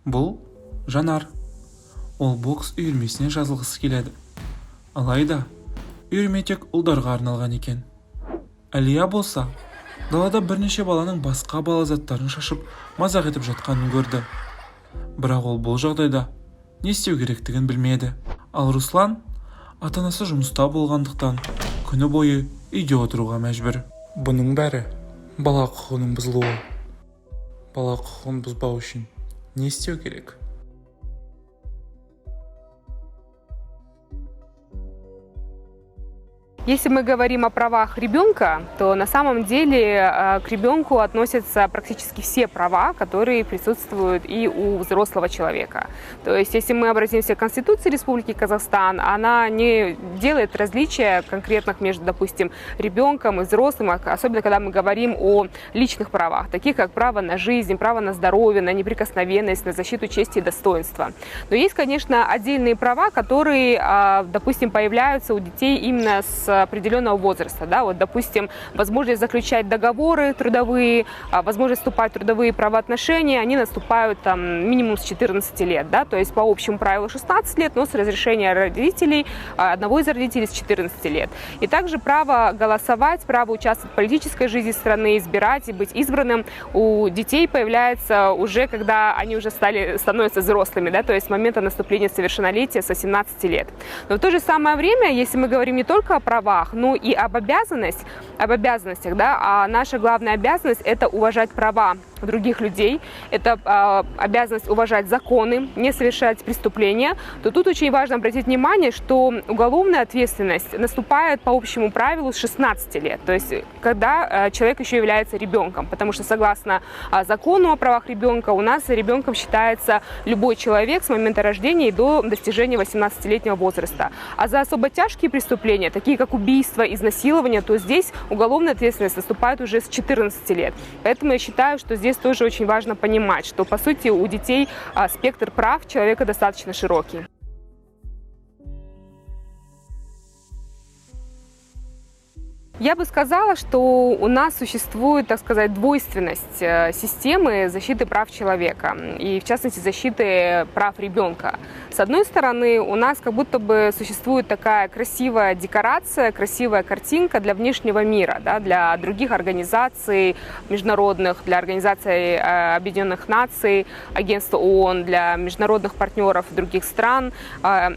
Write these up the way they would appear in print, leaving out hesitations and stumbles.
Бұл Жанар. Ол бокс үйірмесіне жазылғысы келеді. Алайда, үйірме тек ұлдарға арналған екен. Әлия болса, далада бірнеше баланың басқа бала заттарын шашып, мазақ етіп жатқанын көрді. Бірақ ол бұл жағдайда не істеу керектігін білмеді. Ал Руслан, ата-анасы жұмыста болғандықтан, күні бойы үйде отыруға мәжбүр. Бұның бәрі бала құқығының бұзылуы. Бала құқығын бұзбау үшін не істеу керек? Если мы говорим о правах ребенка, то на самом деле к ребенку относятся практически все права, которые присутствуют и у взрослого человека. То есть, если мы обратимся к Конституции Республики Казахстан, она не делает различия конкретных между, допустим, ребенком и взрослым, особенно когда мы говорим о личных правах, таких как право на жизнь, право на здоровье, на неприкосновенность, на защиту чести и достоинства. Но есть, конечно, отдельные права, которые, допустим, появляются у детей именно с определенного возраста, да, вот, допустим, возможность заключать договоры трудовые, возможность вступать в трудовые правоотношения, они наступают там минимум с 14 лет, да, то есть по общему правилу 16 лет, но с разрешения родителей, одного из родителей с 14 лет. И также право голосовать, право участвовать в политической жизни страны, избирать и быть избранным у детей появляется уже, когда они уже становятся взрослыми, да, то есть с момента наступления совершеннолетия со 17 лет. Но в то же самое время, если мы говорим не только о правах, но и об обязанностях, да, а наша главная обязанность – это уважать права других людей, это обязанность уважать законы, не совершать преступления, то тут очень важно обратить внимание, что уголовная ответственность наступает по общему правилу с 16 лет, то есть когда человек еще является ребенком, потому что согласно закону о правах ребенка у нас ребенком считается любой человек с момента рождения и до достижения 18-летнего возраста. А за особо тяжкие преступления, такие как убийство, изнасилование, то здесь уголовная ответственность наступает уже с 14 лет. Поэтому я считаю, что здесь тоже очень важно понимать, что по сути у детей спектр прав человека достаточно широкий. Я бы сказала, что у нас существует, так сказать, двойственность системы защиты прав человека и, в частности, защиты прав ребенка. С одной стороны, у нас как будто бы существует такая красивая декорация, красивая картинка для внешнего мира, да, для других организаций международных, для Организации Объединенных Наций, Агентства ООН, для международных партнеров других стран.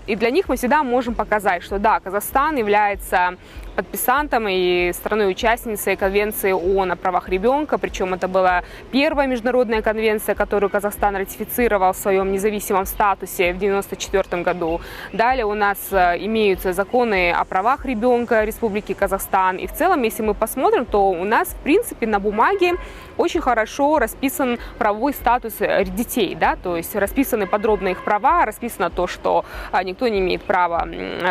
И для них мы всегда можем показать, что да, Казахстан является подписантом и страной-участницей Конвенции ООН о правах ребенка, причем это была первая международная конвенция, которую Казахстан ратифицировал в своем независимом статусе в 1994 году. Далее у нас имеются законы о правах ребенка Республики Казахстан. И в целом, если мы посмотрим, то у нас, в принципе, на бумаге очень хорошо расписан правовой статус детей, да, то есть расписаны подробно их права, расписано то, что никто не имеет права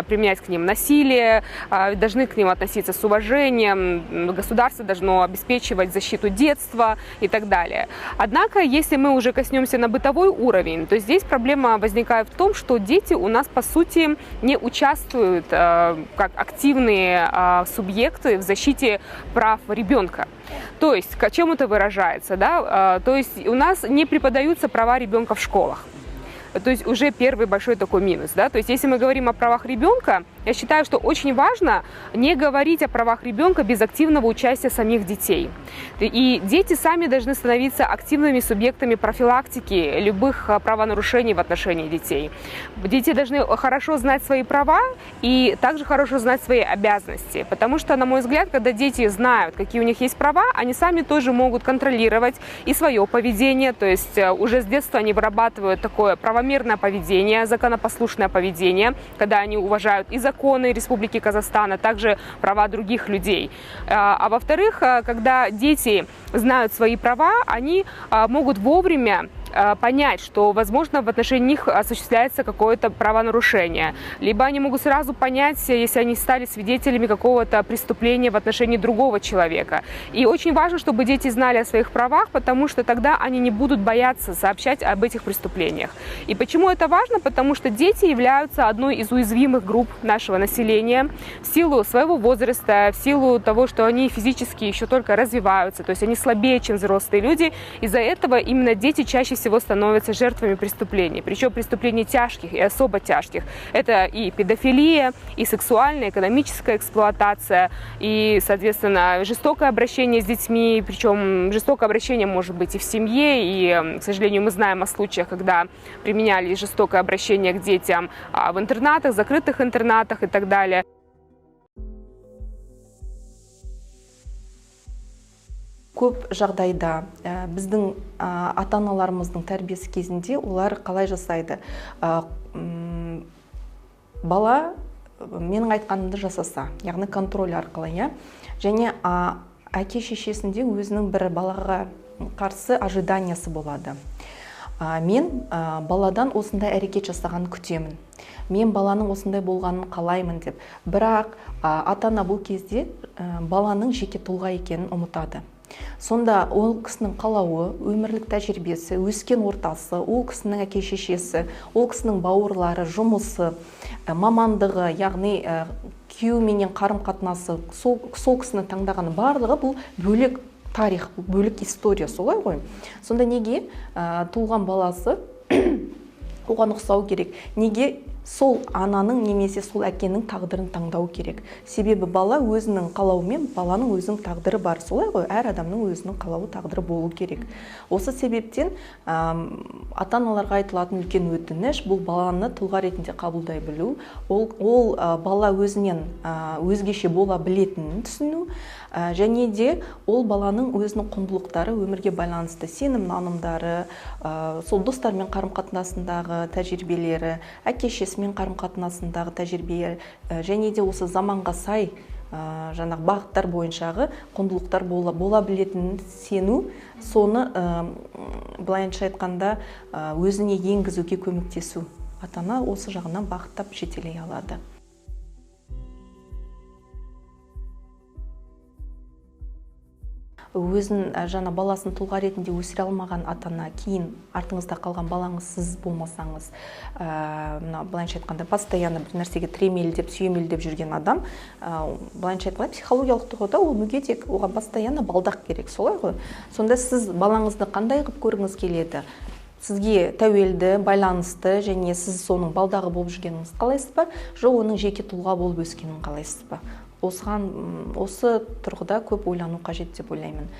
применять к ним насилие, должны к ним относиться с уважением, государство должно обеспечивать защиту детства и так далее. Однако, если мы уже коснемся на бытовой уровень, то здесь проблема возникает в том, что дети у нас, по сути, не участвуют как активные субъекты в защите прав ребенка. То есть, к чему это выражается? Да? То есть, у нас не преподаются права ребенка в школах. То есть уже первый большой такой минус. Да? То есть если мы говорим о правах ребенка, я считаю, что очень важно не говорить о правах ребенка без активного участия самих детей. И дети сами должны становиться активными субъектами профилактики любых правонарушений в отношении детей. Дети должны хорошо знать свои права и также хорошо знать свои обязанности. Потому что, на мой взгляд, когда дети знают, какие у них есть права, они сами тоже могут контролировать и свое поведение. То есть уже с детства они вырабатывают такое правомерное поведение, законопослушное поведение, когда они уважают и законы Республики Казахстан, а также права других людей. А во-вторых, когда дети знают свои права, они могут вовремя понять, что, возможно, в отношении них осуществляется какое-то правонарушение. Либо они могут сразу понять, если они стали свидетелями какого-то преступления в отношении другого человека. И очень важно, чтобы дети знали о своих правах, потому что тогда они не будут бояться сообщать об этих преступлениях. И почему это важно? Потому что дети являются одной из уязвимых групп нашего населения в силу своего возраста, в силу того, что они физически еще только развиваются, то есть они слабее, чем взрослые люди. Из-за этого именно дети чаще всего становятся жертвами преступлений. Причем преступлений тяжких и особо тяжких. Это и педофилия, и сексуальная, экономическая эксплуатация, и, соответственно, жестокое обращение с детьми. Причем жестокое обращение может быть и в семье, и, к сожалению, мы знаем о случаях, когда применяли жестокое обращение к детям в интернатах, закрытых интернатах и так далее. Көп жағдайда біздің ата-аналарымыздың тәрбиесі кезінде олар қалай жасайды? Бала менің айтқанымды жасаса, яғни контроль арқылы, иә. Және әке-шешесінде өзінің бір балаға қарсы ожиданиясы болады. Мен баладан осындай әрекет жасағанын күтемін. Мен баланың осындай болғанын қалаймын деп. Бірақ ата-ана бұл кезде баланың жеке тұлға екенін ұмытады. Сонда ол кісінің қалауы, өмірлік тәжірибесі, өскен ортасы, ол кісінің әке-шешесі, ол кісінің бауырлары, жұмысы, мамандығы, яғни күйеуіменен қарым-қатынасы, сол кісінің таңдағаны барлығы бұл бөлек тарих, бөлек история, солай ғой. Сонда неге туылған баласы оған ұқсау керек? Неге сол ананың немесе сол әкенің тағдырын таңдау керек? Себебі бала өзінің қалауымен, баланың өзінің тағдыры бар. Солай ғой, әр адамның өзінің қалауы, тағдыры болу керек. Осы себептен ата-аналарға айтылатын үлкен өтініш бұл баланы тұлға ретінде қабылдай білу. Ол бала өзінен өзгеше бола білетінін түсіну, және де ол баланың өзінің құндылықтары, өмірге байланысты сенім нанымдары, сол достармен қарым-қатынасындағы тәжірибелері, әке-шесімен қарым-қатынасындағы тәжірибе, және де осы заманға сай жаңағы бағыттар бойыншағы құндылықтар бола білетінін сену, соны былайынша айтқанда өзіне енгізуге көмектесу. Ата-ана осы жағынан бағыттап жетелей алады. Өзін жаңа баласын тұлға ретінде өсіре алмаған ата-ана, кейін артыңызда қалған балаңыз сіз болмасаңыз, былайынша айтқанда постоянно бір нәрсеге тіремелдеп, сүйемелдеп жүрген адам, былайынша айтқанда психологиялық тұрғыда ол мүгедек, оған постоянно балдақ керек, солай ғой. Сонда сіз балаңызды қандай қып көргіңіз келеді? Сізге тәуелді, байланысты, және сіз соның балдағы болып жүргеніңіз қалайсыз ба? Жоқ, оның жеке тұлға болып өскенін қалайсыз ба? Осы тұрғыда көп ойлану қажет деп ойлаймын.